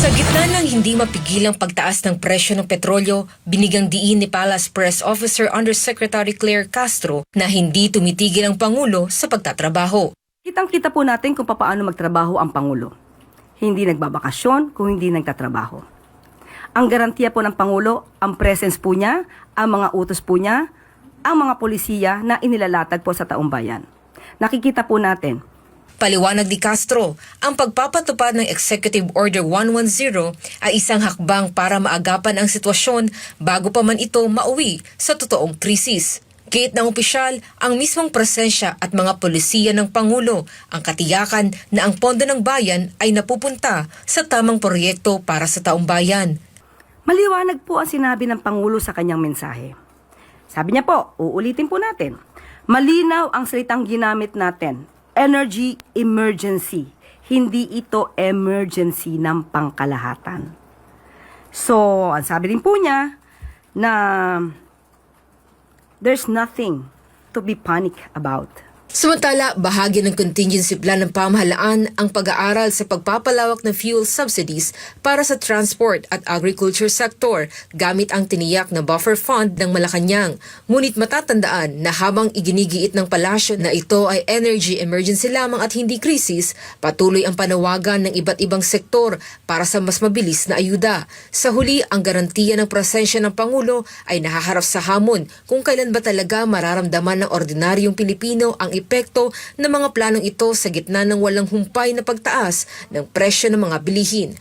Sa gitna ng hindi mapigilang pagtaas ng presyo ng petrolyo, binigyang diin ni Palace Press Officer Undersecretary Claire Castro na hindi tumitigil ang Pangulo sa pagtatrabaho. Kitang-kita po natin kung paano magtrabaho ang Pangulo. Hindi nagbabakasyon kung hindi nagtatrabaho. Ang garantiya po ng Pangulo, ang presence po niya, ang mga utos po niya, ang mga polisiya na inilalatag po sa taong bayan. Nakikita po natin. Paliwanag ni Castro, ang pagpapatupad ng Executive Order 110 ay isang hakbang para maagapan ang sitwasyon bago pa man ito mauwi sa totoong krisis. Gate ng opisyal, ang mismong presensya at mga polisiya ng Pangulo ang katiyakan na ang pondo ng bayan ay napupunta sa tamang proyekto para sa taong bayan. Maliwanag po ang sinabi ng Pangulo sa kanyang mensahe. Sabi niya po, uulitin po natin, malinaw ang salitang ginamit natin, energy emergency. Hindi ito emergency ng pangkalahatan. So, ang sabi rin po niya na there's nothing to be panic about. Samantala, bahagi ng contingency plan ng pamahalaan ang pag-aaral sa pagpapalawak ng fuel subsidies para sa transport at agriculture sector gamit ang tiniyak na buffer fund ng Malacanang. Ngunit matatandaan na habang iginigiit ng palasyo na ito ay energy emergency lamang at hindi krisis, patuloy ang panawagan ng iba't ibang sektor para sa mas mabilis na ayuda. Sa huli, ang garantiya ng presensya ng Pangulo ay nahaharap sa hamon kung kailan ba talaga mararamdaman ng ordinaryong Pilipino ang epekto ng mga planong ito sa gitna ng walang humpay na pagtaas ng presyo ng mga bilihin.